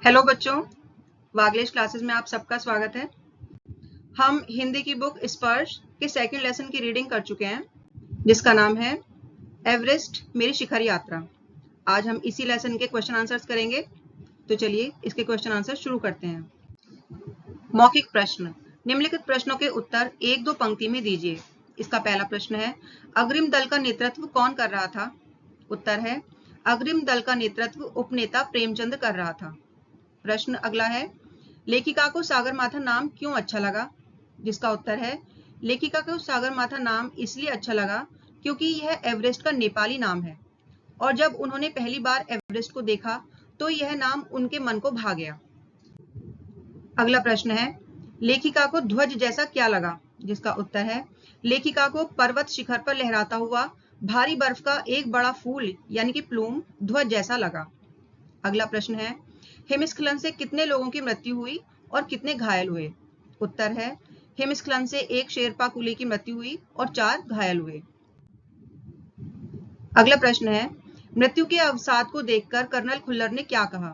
Hello बच्चों, वागलेश classes में आप सबका स्वागत है। हम हिंदी की बुक स्पर्श के सेकंड लेसन की रीडिंग कर चुके हैं, जिसका नाम है एवरेस्ट मेरी शिखर यात्रा। आज हम इसी लेसन के क्वेश्चन आंसर्स करेंगे, तो चलिए इसके क्वेश्चन आंसर शुरू करते हैं। मौखिक प्रश्न। निम्नलिखित प्रश्नों के उत्तर एक दो पंक्ति में दीजिए। इसका पहला प्रश्न है, अग्रिम दल का नेतृत्व कौन कर रहा था? उत्तर है, अग्रिम दल का नेतृत्व उपनेता प्रेमचंद कर रहा था। प्रश्न अगला है, लेखिका को सागरमाथा नाम क्यों अच्छा लगा? जिसका उत्तर है, लेखिका को सागरमाथा नाम इसलिए अच्छा लगा क्योंकि यह एवरेस्ट का नेपाली नाम है और जब उन्होंने पहली बार एवरेस्ट को देखा तो यह नाम उनके मन को भा गया। अगला प्रश्न है, लेखिका को ध्वज जैसा क्या लगा? जिसका उत्तर है, लेखिका को पर्वत शिखर पर लहराता हुआ भारी बर्फ का एक बड़ा फूल यानी कि प्लूम ध्वज जैसा लगा। अगला प्रश्न है, हिमस्खलन से कितने लोगों की मृत्यु हुई और कितने घायल हुए? उत्तर है, हिमस्खलन से एक शेरपा कुली की मृत्यु हुई और 4 घायल हुए। अगला प्रश्न है, मृत्यु के अवसाद को देखकर कर्नल खुल्लर ने क्या कहा?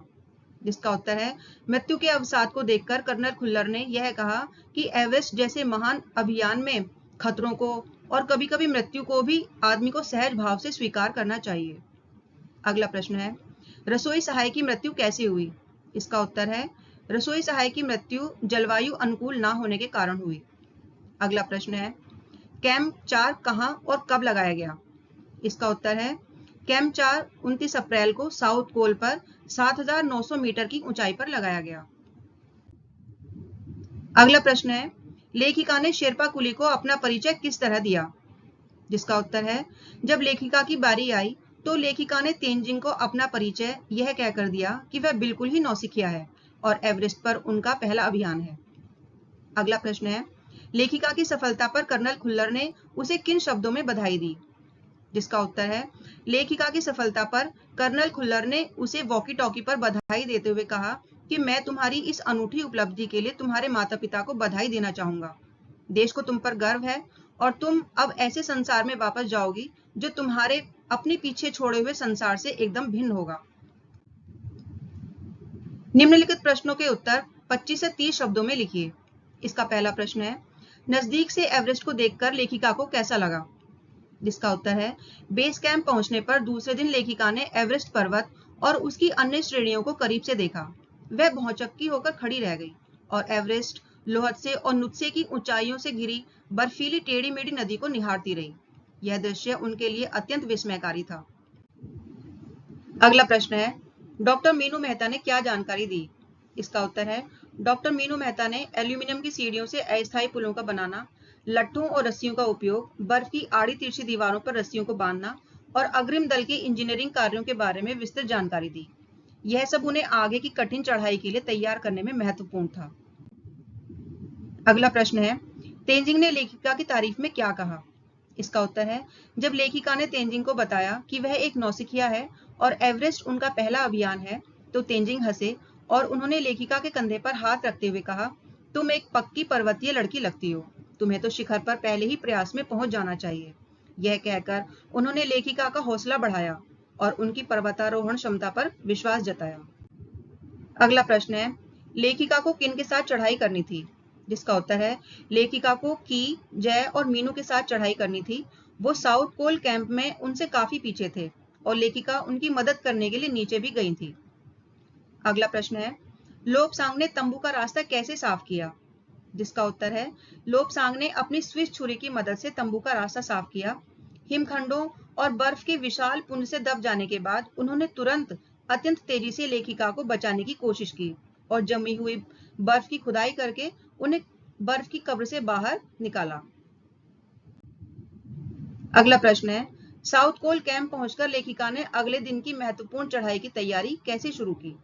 जिसका उत्तर है, मृत्यु के अवसाद को देखकर कर्नल खुल्लर ने यह कहा कि एवरेस्ट जैसे महान अभियान में खतरों को और कभी कभी मृत्यु को भी आदमी को सहज भाव से स्वीकार करना चाहिए। अगला प्रश्न है, रसोई सहाय की मृत्यु कैसे हुई? इसका उत्तर है, रसोई सहाय की मृत्यु जलवायु अनुकूल ना होने के कारण हुई। अगला प्रश्न है, कैंप 4 कहां और कब लगाया गया? इसका उत्तर है, कैंप 4 29 अप्रैल को साउथ पोल पर 7,900 मीटर की ऊंचाई पर लगाया गया। अगला प्रश्न है, लेखिका ने शेरपा कुली को अपना परिचय किस तरह दिया? जिसका उत्तर है, जब लेखिका की बारी आई तो लेखिका ने तेंजिंग को अपना परिचय यह कहकर दिया कि वह बिल्कुल ही नौसिखिया है और एवरेस्ट पर उनका पहला अभियान है। अगला प्रश्न है, लेखिका की सफलता पर कर्नल खुल्लर ने उसे किन शब्दों में बधाई दी? जिसका उत्तर है, लेखिका की सफलता पर कर्नल खुल्लर ने उसे वॉकी टॉकी पर बधाई देते हुए कहा कि मैं तुम्हारी इस अनूठी उपलब्धि के लिए तुम्हारे माता पिता को बधाई देना चाहूंगा। देश को तुम पर गर्व है और तुम अब ऐसे संसार में वापस जाओगी जो तुम्हारे अपने पीछे छोड़े हुए संसार से एकदम भिन्न होगा। निम्नलिखित प्रश्नों के उत्तर 25 से 30 शब्दों में लिखिए। इसका पहला प्रश्न है, नजदीक से एवरेस्ट को देखकर लेखिका को कैसा लगा? जिसका उत्तर है, बेस कैंप पहुंचने पर दूसरे दिन लेखिका ने एवरेस्ट पर्वत और उसकी अन्य श्रेणियों को करीब से देखा। वह भौचक्की होकर खड़ी रह गई और एवरेस्ट, लोहत्से और नुत्से की ऊंचाइयों से घिरी बर्फीली टेढ़ी मेढ़ी नदी को निहारती रही। यह दृश्य उनके लिए अत्यंत विस्मयकारी था। अगला प्रश्न है, डॉक्टर मीनू मेहता ने क्या जानकारी दी? इसका उत्तर है, डॉक्टर मीनू मेहता ने एल्यूमिनियम की सीढ़ियों से अस्थायी पुलों का बनाना, लट्ठों और रस्सियों का उपयोग, बर्फ की आड़ी तिरछी दीवारों पर रस्सियों को बांधना और अग्रिम दल के इंजीनियरिंग कार्यों के बारे में विस्तृत जानकारी दी। यह सब उन्हें आगे की कठिन चढ़ाई के लिए तैयार करने में महत्वपूर्ण था। अगला प्रश्न है, तेंजिंग ने लेखिका की तारीफ में क्या कहा? इसका उत्तर है, जब लेखिका ने तेंजिंग को बताया कि वह एक नौसिखिया है और एवरेस्ट उनका पहला अभियान है, तो तेंजिंग हंसे और उन्होंने लेखिका के कंधे पर हाथ रखते हुए कहा, तुम एक पक्की पर्वतीय लड़की लगती हो, तुम्हें तो शिखर पर पहले ही प्रयास में पहुंच जाना चाहिए। यह कहकर उन्होंने लेखिका का हौसला बढ़ाया और उनकी पर्वतारोहण क्षमता पर विश्वास जताया। अगला प्रश्न है, लेखिका को किन के साथ चढ़ाई करनी थी? जिसका उत्तर है, लेखिका को की, जय और मीनू के साथ चढ़ाई करनी थी। वो साउथ पोल कैंप में उनसे काफी पीछे थे और लेखिका उनकी मदद करने के लिए नीचे भी गई थी। अगला प्रश्न है, लोब्सांग ने तंबू का रास्ता कैसे साफ किया? जिसका उत्तर है, लोब्सांग ने अपनी स्विस छुरी की मदद से तंबू का रास्ता साफ किया। हिमखंडों और बर्फ के विशाल पुंज से दब जाने के बाद उन्होंने तुरंत अत्यंत तेजी से लेखिका को बचाने की कोशिश की और जमी हुई बर्फ की खुदाई करके उन्हें बर्फ की कब्र से बाहर निकाला। अगला प्रश्न है, साउथ पोल कैंप पहुंचकर लेखिका ने अगले दिन की महत्वपूर्ण चढ़ाई की तैयारी कैसे शुरू की?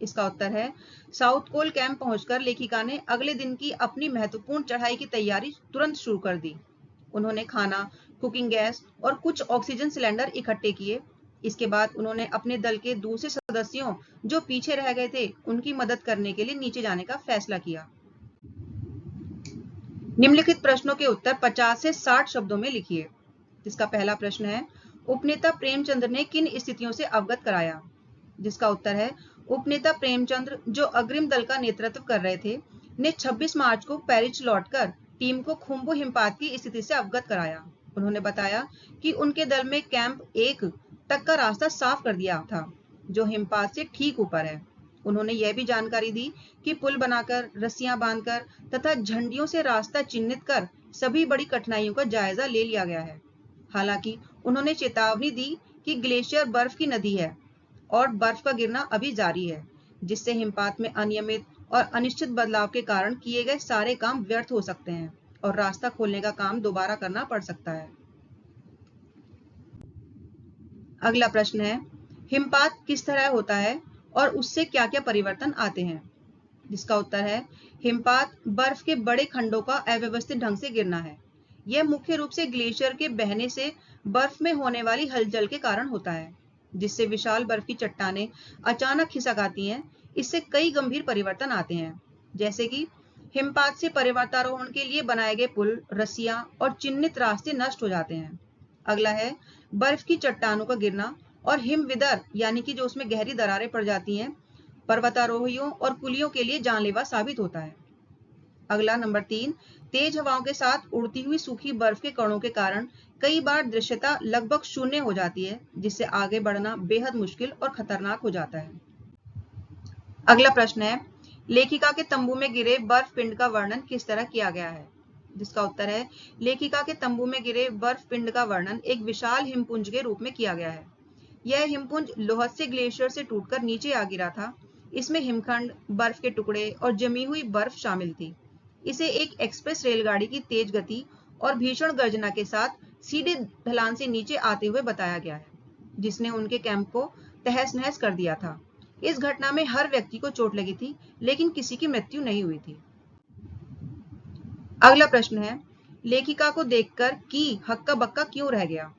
इसका उत्तर है, साउथ पोल कैंप पहुंचकर लेखिका ने अगले दिन की अपनी महत्वपूर्ण चढ़ाई की तैयारी तुरंत शुरू कर दी। उन्होंने खाना, कुकिंग गैस और कुछ ऑक्सीजन सिलेंडर इकट्ठे किए। इसके बाद उन्होंने अपने दल के दूसरे सदस्यों जो पीछे रह गए थे उनकी मदद करने के लिए नीचे जाने का फैसला किया। निम्नलिखित प्रश्नों के उत्तर 50 से 60 शब्दों में लिखिए। इसका पहला प्रश्न है, उपनेता प्रेमचंद ने किन स्थितियों से अवगत कराया? जिसका उत्तर है उपनेता प्रेमचंद्र, जो अग्रिम दल का नेतृत्व कर रहे थे, ने 26 मार्च को पेरिस लौटकर टीम को खुम्बू हिमपात की स्थिति से अवगत कराया। उन्होंने बताया कि उनके दल में कैंप 1 तक का रास्ता साफ कर दिया था, जो हिमपात से ठीक ऊपर है। उन्होंने यह भी जानकारी दी कि पुल बनाकर, रस्सियां बांधकर तथा झंडियों से रास्ता चिन्हित कर सभी बड़ी कठिनाइयों का जायजा ले लिया गया है। हालांकि उन्होंने चेतावनी दी कि ग्लेशियर बर्फ की नदी है और बर्फ का गिरना अभी जारी है, जिससे हिमपात में अनियमित और अनिश्चित बदलाव के कारण किए गए सारे काम व्यर्थ हो सकते हैं और रास्ता खोलने का काम दोबारा करना पड़ सकता है। अगला प्रश्न है, हिमपात किस तरह होता है और उससे क्या क्या परिवर्तन आते हैं? जिसका उत्तर है हिमपात बर्फ के बड़े खंडों का अव्यवस्थित ढंग से गिरना है। यह मुख्य रूप से ग्लेशियर के बहने से बर्फ में होने वाली हलचल के कारण होता है, जिससे विशाल बर्फ की चट्टानें अचानक खिसक आती हैं। इससे कई गंभीर परिवर्तन आते हैं, जैसे कि हिमपात से पर्वतारोहण के लिए बनाए गए पुल, रस्सियां और चिन्हित रास्ते नष्ट हो जाते हैं। अगला है बर्फ की चट्टानों का गिरना और हिमविदर, यानी कि जो उसमें गहरी दरारें पड़ जाती हैं, पर्वतारोहियों और कुलियों के लिए जानलेवा साबित होता है। अगला नंबर 3, तेज हवाओं के साथ उड़ती हुई सूखी बर्फ के कणों के कारण कई बार दृश्यता लगभग शून्य हो जाती है, जिससे आगे बढ़ना बेहद मुश्किल और खतरनाक हो जाता है। अगला प्रश्न है, लेखिका के तंबू में गिरे बर्फ पिंड का वर्णन किस तरह किया गया है? जिसका उत्तर है लेखिका के तंबू में गिरे बर्फ पिंड का वर्णन एक विशाल हिमपुंज के रूप में किया गया है। यह हिमपुंज लोहत्से ग्लेशियर से टूटकर नीचे आ गिरा था। इसमें हिमखंड, बर्फ के टुकड़े और जमी हुई बर्फ शामिल थी। इसे एक एक्सप्रेस रेलगाड़ी की तेज गति और भीषण गर्जना के साथ सीधे ढलान से नीचे आते हुए बताया गया है, जिसने उनके कैंप को तहस नहस कर दिया था। इस घटना में हर व्यक्ति को चोट लगी थी, लेकिन किसी की मृत्यु नहीं हुई थी। अगला प्रश्न है, लेखिका को देखकर की हक्का बक्का क्यों रह गया?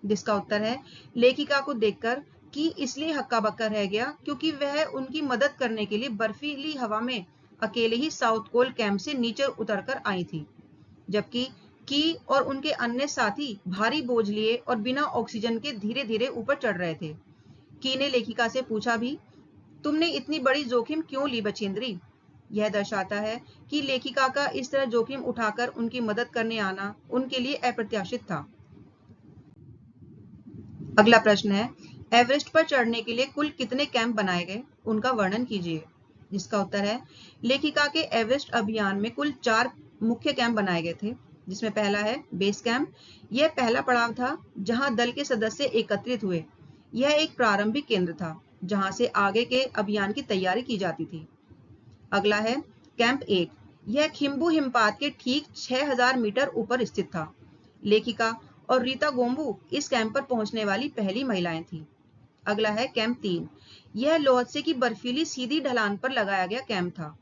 जिसका उत्तर है लेखिका को देखकर की इसलिए हक्का बक्का रह गया क्योंकि वह उनकी मदद करने के लिए बर्फीली हवा में अकेले ही साउथ कोल कैंप से नीचे उतरकर आई थी, जबकि की और उनके अन्य साथी भारी बोझ लिए और बिना ऑक्सीजन के धीरे धीरे ऊपर चढ़ रहे थे। की ने लेखिका से पूछा भी, तुमने इतनी बड़ी जोखिम क्यों ली बछेंद्री? यह दर्शाता है कि लेखिका का इस तरह जोखिम उठाकर उनकी मदद करने आना उनके लिए अप्रत्याशित था। अगला प्रश्न है, एवरेस्ट पर चढ़ने के लिए कुल कितने कैंप बनाए गए, उनका वर्णन कीजिए। जिसका उत्तर है लेखिका के एवरेस्ट अभियान में कुल 4 मुख्य कैंप बनाए गए थे, जिसमें पहला है बेस कैंप। यह पहला पड़ाव था जहां दल के सदस्य एकत्रित हुए। यह एक प्रारंभिक केंद्र था जहां से आगे के अभियान की तैयारी की जाती थी। अगला है कैंप 1। यह खिम्बू हिमपात के ठीक 6000 मीटर ऊपर स्थित था। लेखिका और रीता गोम्बू इस कैंप पर पहुंचने वाली पहली महिलाएं थीं। अगला है कैंप 3। यह लोहत्से की बर्फीली सीधी ढलान पर लगाया गया कैंप था।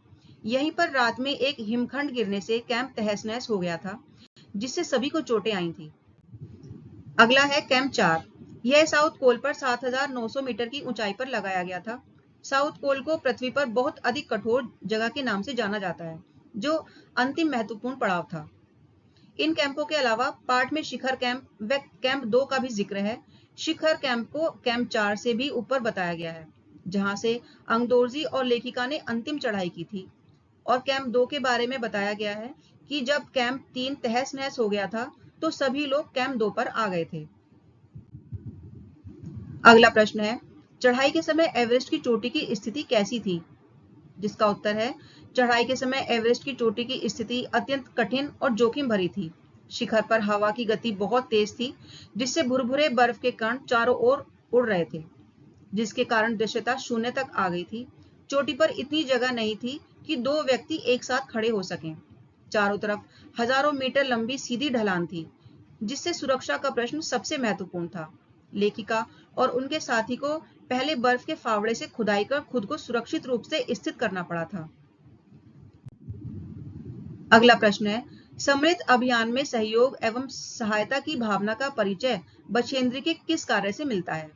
यहीं पर रात में एक हिमखंड गिरने से कैंप तहस नहस हो गया था, जिससे सभी को चोटें आई थी। अगला है कैंप 4। यह साउथ पोल पर 7900 मीटर की ऊंचाई पर लगाया गया था। साउथ पोल को पृथ्वी पर बहुत अधिक कठोर जगह के नाम से जाना जाता है, जो अंतिम महत्वपूर्ण पड़ाव था। इन कैंपों के अलावा पार्ट में शिखर कैंप व कैंप 2 का भी जिक्र है। शिखर कैंप को कैंप 4 से भी ऊपर बताया गया है, जहां से अंगदोर्जी और लेखिका ने अंतिम चढ़ाई की थी। और कैंप 2 के बारे में बताया गया है कि जब कैंप 3 तहस नहस हो गया था तो सभी लोग कैंप 2 पर आ गए थे। अगला प्रश्न है, चढ़ाई के समय एवरेस्ट की चोटी की स्थिति कैसी थी? जिसका उत्तर है चढ़ाई के समय एवरेस्ट की चोटी की स्थिति अत्यंत कठिन और जोखिम भरी थी। शिखर पर हवा की गति बहुत तेज थी, जिससे भुरभुरे बर्फ के कण चारों ओर उड़ रहे थे, जिसके कारण दृश्यता शून्य तक आ गई थी। चोटी पर इतनी जगह नहीं थी कि 2 व्यक्ति एक साथ खड़े हो सकें। चारों तरफ हजारों मीटर लंबी सीधी ढलान थी, जिससे सुरक्षा का प्रश्न सबसे महत्वपूर्ण था। लेखिका और उनके साथी को पहले बर्फ के फावड़े से खुदाई कर खुद को सुरक्षित रूप से स्थित करना पड़ा था। अगला प्रश्न है, सम्मिलित अभियान में सहयोग एवं सहायता की भावना का परिचय बछेंद्री के किस कार्य से मिलता है?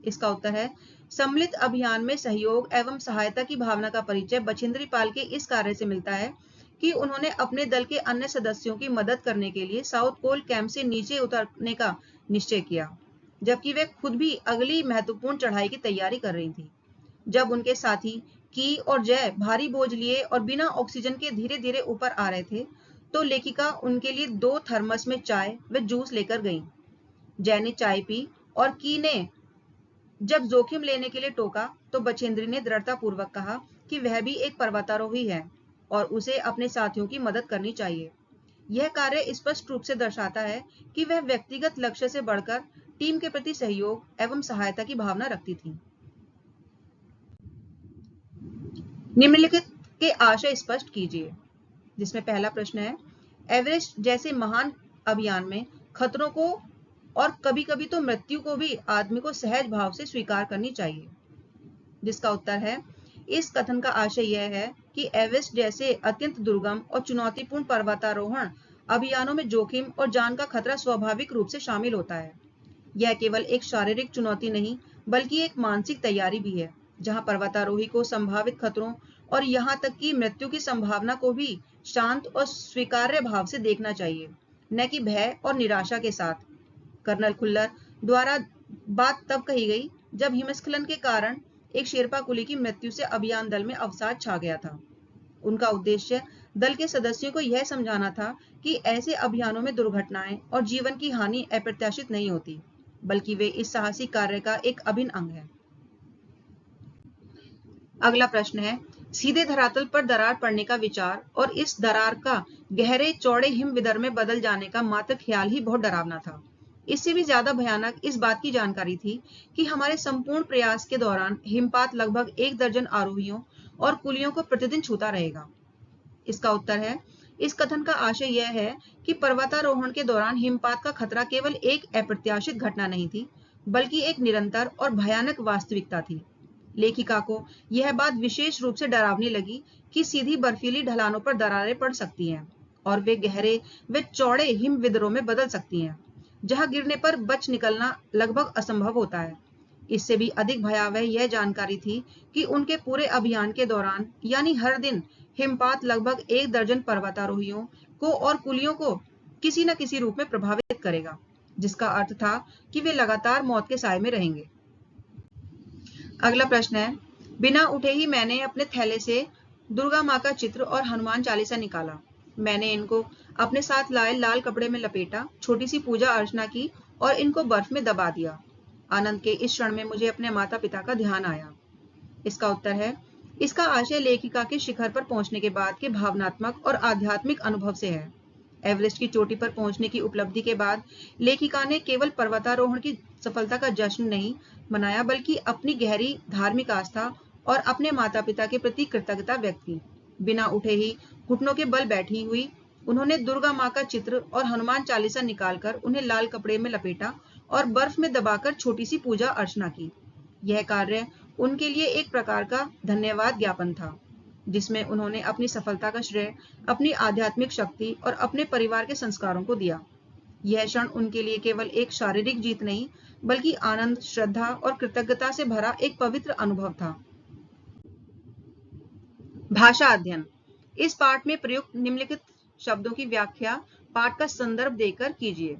इसका उत्तर है सम्मिलित अभियान में सहयोग एवं सहायता की भावना का परिचय बछेंद्री पाल के इस कार्य से मिलता है कि उन्होंने अपने दल के अन्य सदस्यों की मदद करने के लिए साउथ पोल कैंप से नीचे उतरने का निश्चय किया। जबकि वे खुद भी अगली महत्वपूर्ण चढ़ाई की तैयारी कर रही थी। जब उनके साथी की और जय भारी बोझ लिए और बिना ऑक्सीजन के धीरे धीरे ऊपर आ रहे थे, तो लेखिका उनके लिए 2 थर्मस में चाय व जूस लेकर गई। जय ने चाय पी और की ने जब जोखिम लेने के लिए टोका, तो बछेंद्री ने दृढ़तापूर्वक कहा कि वह भी एक पर्वतारोही है और उसे अपने साथियों की मदद करनी चाहिए। यह कार्य स्पष्ट रूप से दर्शाता है कि वह व्यक्तिगत लक्ष्य से बढ़कर टीम के प्रति सहयोग एवं सहायता की भावना रखती थी। निम्नलिखित के आशय स्पष्ट कीजिए, जिसमें पहला प्रश्न है, एवरेस्ट जैसे महान अभियान में खतरों को और कभी-कभी तो मृत्यु को भी आदमी को सहज भाव से स्वीकार करनी चाहिए। जिसका उत्तर है, इस कथन का आशय यह है कि एवरेस्ट जैसे अत्यंत दुर्गम और चुनौतीपूर्ण पर्वतारोहण अभियानों में जोखिम और जान का खतरा स्वाभाविक रूप से शामिल होता है। यह केवल एक शारीरिक चुनौती नहीं, बल्कि एक मानसिक तैयारी भी है, जहां पर्वतारोही को संभावित खतरों और यहां तक कि मृत्यु की संभावना को भी शांत और स्वीकार्य भाव से देखना चाहिए, न कि भय और निराशा के साथ। कर्नल खुल्लर द्वारा बात तब कही गई जब हिमस्खलन के कारण एक शेरपा कुली की मृत्यु से अभियान दल में अवसाद छा गया था। उनका उद्देश्य दल के सदस्यों को यह समझाना था कि ऐसे अभियानों में दुर्घटनाएं और जीवन की हानि अप्रत्याशित नहीं होती, बल्कि वे इस साहसिक कार्य का एक अभिन्न अंग है। अगला प्रश्न है, सीधे धरातल पर दरार पड़ने का विचार और इस दरार का गहरे चौड़े हिम विदर में बदल जाने का मात्र ख्याल ही बहुत डरावना था। इससे भी ज्यादा भयानक इस बात की जानकारी थी कि हमारे संपूर्ण प्रयास के दौरान हिमपात लगभग 1 दर्जन आरोहियों और कुलियों को प्रतिदिन छूता रहेगा। इसका उत्तर है, इस कथन का आशय यह है कि पर्वतारोहण के दौरान हिमपात का खतरा केवल एक अप्रत्याशित घटना नहीं थी, बल्कि एक निरंतर और भयानक वास्तविकता थी। लेखिका को यह बात विशेष रूप से डरावनी लगी कि सीधी बर्फीली ढलानों पर दरारें पड़ सकती हैं और वे गहरे व चौड़े हिम विदरों में बदल सकती हैं, जहां गिरने पर बच निकलना लगभग असंभव होता है। इससे भी अधिक भयावह यह जानकारी थी कि उनके पूरे अभियान के दौरान, यानी हर दिन, हिमपात लगभग 1 दर्जन पर्वतारोहियों को और कुलियों को किसी न किसी रूप में प्रभावित करेगा, जिसका अर्थ था कि वे लगातार मौत के साए में रहेंगे। अगला प्रश्न है, बिना उठे ही मैंने अपने थैले से दुर्गा माँ का चित्र और हनुमान चालीसा निकाला। मैंने इनको अपने साथ लाए लाल कपड़े में लपेटा, छोटी सी पूजा अर्चना की और इनको बर्फ में दबा दिया। आनंद के इस क्षण में मुझे अपने माता पिता का ध्यान आया। इसका उत्तर है, इसका आशय लेखिका के शिखर पर पहुंचने के बाद के भावनात्मक और आध्यात्मिक अनुभव से है। एवरेस्ट की चोटी पर पहुंचने की उपलब्धि के बाद लेखिका ने केवल पर्वतारोहण की सफलता का जश्न नहीं मनाया, बल्कि अपनी गहरी धार्मिक आस्था और अपने माता पिता के प्रति कृतज्ञता व्यक्त की। बिना उठे ही घुटनों के बल बैठी हुई उन्होंने दुर्गा माँ का चित्र और हनुमान चालीसा निकालकर उन्हें लाल कपड़े में लपेटा और बर्फ में दबाकर छोटी सी पूजा अर्चना की। यह कार्य उनके लिए एक प्रकार का धन्यवाद ज्ञापन था, जिसमें उन्होंने अपनी सफलता का श्रेय अपनी आध्यात्मिक शक्ति और अपने परिवार के संस्कारों को दिया। यह क्षण उनके लिए केवल एक शारीरिक जीत नहीं, बल्कि आनंद, श्रद्धा और कृतज्ञता से भरा एक पवित्र अनुभव था। भाषा अध्ययन। इस पाठ में प्रयुक्त निम्नलिखित शब्दों की व्याख्या पाठ का संदर्भ देकर कीजिए।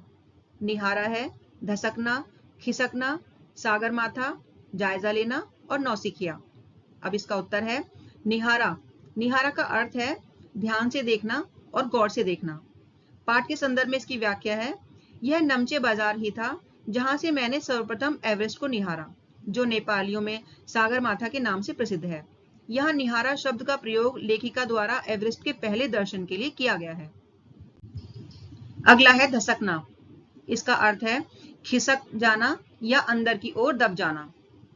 निहारा है, धसकना, खिसकना, सागर माथा, जायजा लेना और नौसिखिया। अब इसका उत्तर है, निहारा। निहारा का अर्थ है ध्यान से देखना और गौर से देखना। पाठ के संदर्भ में इसकी व्याख्या है, यह नमचे बाजार ही था जहां से मैंने सर्वप्रथम एवरेस्ट को निहारा, जो नेपालियों में सागर माथा के नाम से प्रसिद्ध है। यहाँ निहारा शब्द का प्रयोग लेखिका द्वारा एवरेस्ट के पहले दर्शन के लिए किया गया है। अगला है धसकना। इसका अर्थ है खिसक जाना या अंदर की ओर दब जाना।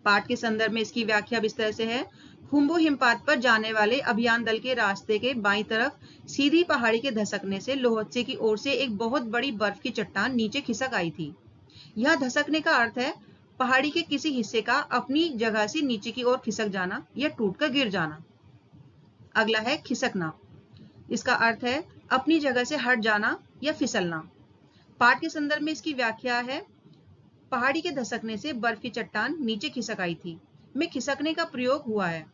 पाठ के संदर्भ में इसकी व्याख्या इस तरह से है, खुम्बू हिमपात पर जाने वाले अभियान दल के रास्ते के बाईं तरफ सीधी पहाड़ी के धसकने से लोहत्से की ओर से एक बहुत बड़ी बर्फ की चट्टान नीचे खिसक आई थी। यह धसकने का अर्थ है पहाड़ी के किसी हिस्से का अपनी जगह से नीचे की ओर खिसक जाना या टूटकर गिर जाना। अगला है खिसकना। इसका अर्थ है अपनी जगह से हट जाना या फिसलना। पाठ के संदर्भ में इसकी व्याख्या है, पहाड़ी के धसकने से बर्फ की चट्टान नीचे खिसक आई थी में खिसकने का प्रयोग हुआ है।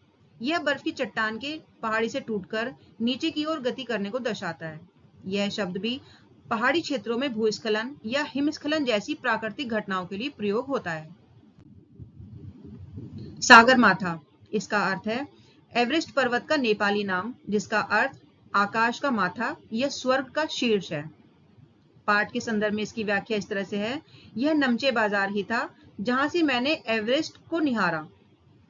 यह बर्फ की चट्टान के पहाड़ी से टूटकर नीचे की ओर गति करने को दर्शाता है। यह शब्द भी पहाड़ी क्षेत्रों में भूस्खलन या हिमस्खलन जैसी प्राकृतिक घटनाओं के लिए प्रयोग होता है। सागरमाथा, इसका अर्थ है एवरेस्ट पर्वत का नेपाली नाम, जिसका अर्थ आकाश का माथा या स्वर्ग का शीर्ष है। पाठ के संदर्भ में इसकी व्याख्या इस तरह से है, यह नमचे बाजार ही था जहां से मैंने एवरेस्ट को निहारा,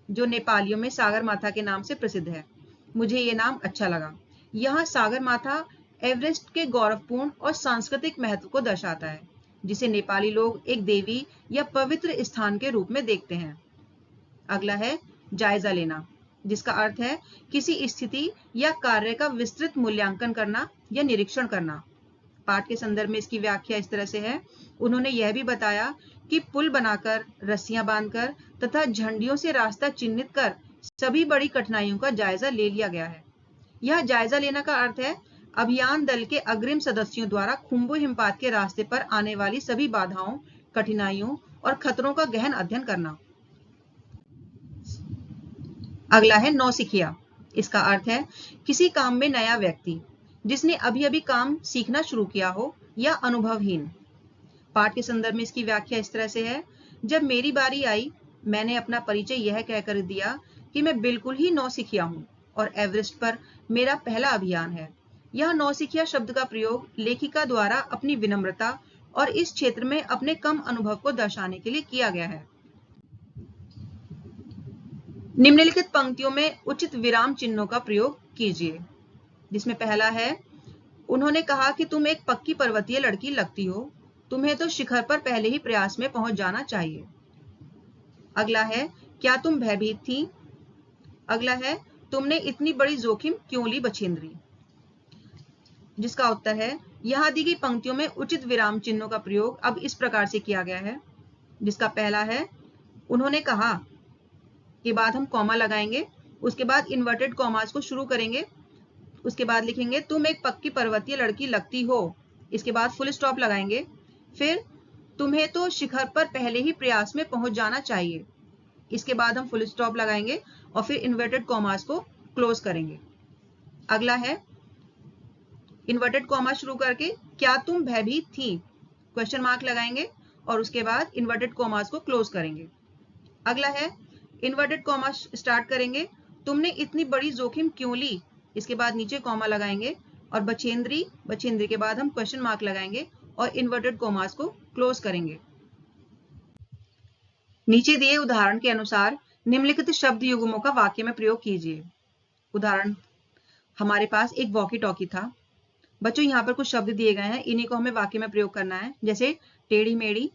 जो नेपालियों में सागरमाथा के नाम से प्रसिद्ध है। मुझे ये नाम अच्छा लगा। यहाँ सागरमाथा एवरेस्ट के गौरवपूर्ण और सांस्कृतिक महत्व को दर्शाता है, जिसे नेपाली लोग एक देवी या पवित्र स्थान के रूप में देखते हैं। अगला है जायजा लेना, जिसका अर्थ है किसी स्थिति या कार्य का विस्तृत मूल्यांकन करना या निरीक्षण करना। पाठ के संदर्भ में इसकी व्याख्या इस तरह से है, उन्होंने यह भी बताया कि पुल बनाकर, रस्सियां बांधकर तथा झंडियों से रास्ता चिन्हित कर सभी बड़ी कठिनाइयों का जायजा ले लिया गया है। यह जायजा लेना का अर्थ है अभियान दल के अग्रिम सदस्यों द्वारा खुम्बु हिमपात के रास्ते पर आने वाली सभी बाधाओं, कठिनाइयों और खतरों का गहन अध्ययन करना। अगला है नौसिखिया, इसका अर्थ है किसी काम में नया व्यक्ति जिसने अभी अभी काम सीखना शुरू किया हो या अनुभवहीन। पाठ के संदर्भ में इसकी व्याख्या इस तरह से है, जब मेरी बारी आई मैंने अपना परिचय यह कहकर दिया कि मैं बिल्कुल ही नौसिखिया हूं और एवरेस्ट पर मेरा पहला अभियान है। यह नौसिखिया शब्द का प्रयोग लेखिका द्वारा अपनी विनम्रता और इस क्षेत्र में अपने कम अनुभव को दर्शाने के लिए किया गया है। निम्नलिखित पंक्तियों में उचित विराम चिन्हों का प्रयोग कीजिए, जिसमें पहला है, उन्होंने कहा कि तुम एक पक्की पर्वतीय लड़की लगती हो, तुम्हें तो शिखर पर पहले ही प्रयास में पहुंच जाना चाहिए। अगला है, क्या तुम भयभीत थी? अगला है, तुमने इतनी बड़ी जोखिम क्यों ली बछेंद्री? जिसका उत्तर है, यहां दी गई पंक्तियों में उचित विराम चिन्हों का प्रयोग अब इस प्रकार से किया गया है, जिसका पहला है, उन्होंने कहा के बाद हम कॉमा लगाएंगे, उसके बाद इन्वर्टेड कॉमास को शुरू करेंगे, उसके बाद लिखेंगे तुम एक पक्की पर्वतीय लड़की लगती हो, इसके बाद फुल स्टॉप लगाएंगे, फिर तुम्हें तो शिखर पर पहले ही प्रयास में पहुंच जाना चाहिए, इसके बाद हम फुल स्टॉप लगाएंगे और फिर इन्वर्टेड कॉमास को क्लोज करेंगे। अगला है इन्वर्टेड कॉमा शुरू करके क्या तुम भयभीत थी, क्वेश्चन मार्क लगाएंगे और उसके बाद इन्वर्टेड कॉमास को क्लोज करेंगे। अगला है इन्वर्टेड कॉमा स्टार्ट करेंगे, तुमने इतनी बड़ी जोखिम क्यों ली, इसके बाद नीचे कॉमा लगाएंगे और बछेंद्री, बछेंद्री के बाद हम क्वेश्चन मार्क लगाएंगे और इन्वर्टेड कॉमास को क्लोज करेंगे। नीचे दिए उदाहरण के अनुसार निम्नलिखित शब्द युग्मों का वाक्य में प्रयोग कीजिए। उदाहरण, हमारे पास एक वॉकी टॉकी था। बच्चों यहाँ पर कुछ शब्द दिए गए हैं, इन्हीं को हमें वाक्य में प्रयोग करना है, जैसे टेढ़ी मेढ़ी,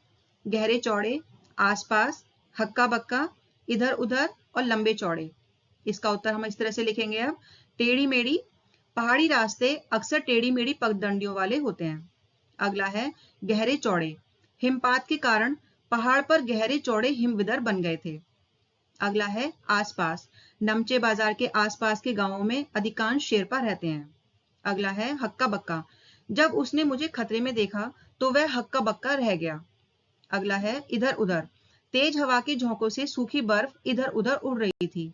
गहरे चौड़े, आसपास, हक्का बक्का, इधर उधर और लंबे चौड़े। इसका उत्तर हम इस तरह से लिखेंगे। अब टेढ़ी मेढ़ी, पहाड़ी रास्ते अक्सर टेढ़ी मेढ़ी पगडंडियों वाले होते हैं। अगला है गहरे चौड़े, हिमपात के कारण पहाड़ पर गहरे चौड़े हिमविदर बन गए थे। अगला है आसपास, नमचे बाजार के आसपास के गांवों में अधिकांश शेरपा रहते हैं। अगला है हक्का बक्का, जब उसने मुझे खतरे में देखा तो वह हक्का बक्का रह गया। अगला है इधर उधर, तेज हवा के झोंकों से सूखी बर्फ इधर उधर उड़ रही थी।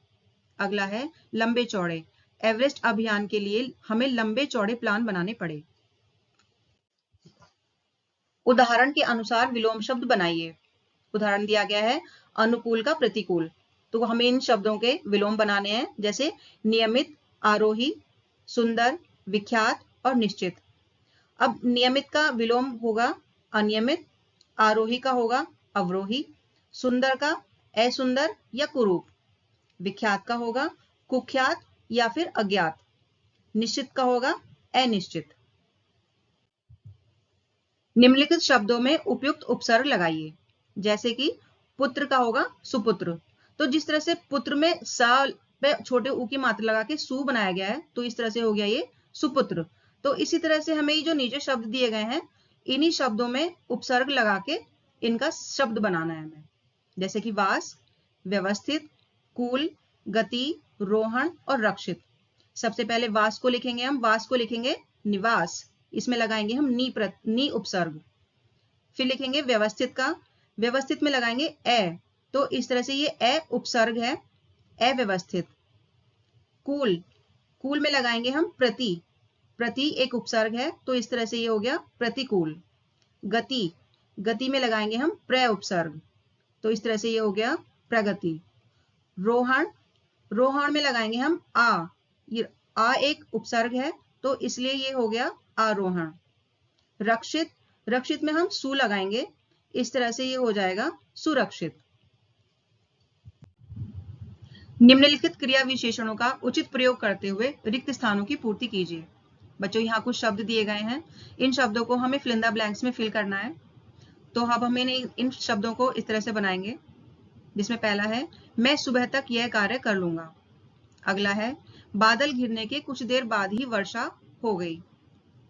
अगला है लंबे चौड़े, एवरेस्ट अभियान के लिए हमें लंबे चौड़े प्लान बनाने पड़े। उदाहरण के अनुसार विलोम शब्द बनाइए। उदाहरण दिया गया है अनुकूल का प्रतिकूल, तो हमें इन शब्दों के विलोम बनाने हैं, जैसे नियमित, आरोही, सुंदर, विख्यात और निश्चित। अब नियमित का विलोम होगा अनियमित, आरोही का होगा अवरोही, सुंदर का असुंदर या कुरूप, विख्यात का होगा कुख्यात या फिर अज्ञात, निश्चित का होगा अनिश्चित। निम्नलिखित शब्दों में उपयुक्त उपसर्ग लगाइए, जैसे कि पुत्र का होगा सुपुत्र, तो जिस तरह से पुत्र में स पे छोटे ऊ की मात्रा लगा के सु बनाया गया है, तो इस तरह से हो गया ये सुपुत्र। तो इसी तरह से हमें ये जो नीचे शब्द दिए गए हैं, इन्हीं शब्दों में उपसर्ग लगा के इनका शब्द बनाना है हमें, जैसे कि वास, व्यवस्थित, कूल, गति, रोहण और रक्षित। सबसे पहले वास को लिखेंगे हम, वास को लिखेंगे निवास, इसमें लगाएंगे हम नी उपसर्ग। फिर लिखेंगे व्यवस्थित का, व्यवस्थित में लगाएंगे ए, तो इस तरह से ये ए उपसर्ग है, अव्यवस्थित। कूल, कूल में लगाएंगे हम प्रति, प्रति एक उपसर्ग है तो इस तरह से ये हो गया प्रतिकूल। गति, गति में लगाएंगे हम प्र उपसर्ग तो इस तरह से ये हो गया प्रगति। रोहण, रोहण में लगाएंगे हम आ, ये आ एक उपसर्ग है तो इसलिए ये हो गया आरोहण। रक्षित, रक्षित में हम सु लगाएंगे, इस तरह से ये हो जाएगा सुरक्षित। निम्नलिखित क्रिया विशेषणों का उचित प्रयोग करते हुए रिक्त स्थानों की पूर्ति कीजिए। बच्चों यहाँ कुछ शब्द दिए गए हैं, इन शब्दों को हमें फिल इन द ब्लैंक्स में फिल करना है। तो अब हम इन शब्दों को इस तरह से बनाएंगे, जिसमें पहला है मैं सुबह तक यह कार्य कर लूंगा। अगला है बादल घिरने के कुछ देर बाद ही वर्षा हो गई।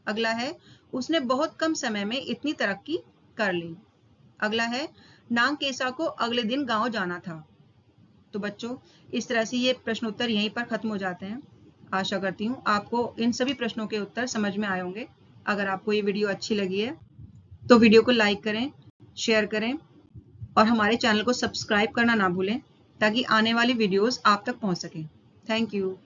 अगला है उसने बहुत कम समय में इतनी तरक्की कर ली। अगला है नागकेसा को अगले दिन गांव जाना था। तो बच्चों इस तरह से ये प्रश्न उत्तर यहीं पर खत्म हो जाते हैं। आशा करती हूँ आपको इन सभी प्रश्नों के उत्तर समझ में आए होंगे। अगर आपको ये वीडियो अच्छी लगी है तो वीडियो को लाइक करें, शेयर करें और हमारे चैनल को सब्सक्राइब करना ना भूलें ताकि आने वाली वीडियोस आप तक पहुंच सकें। Thank you.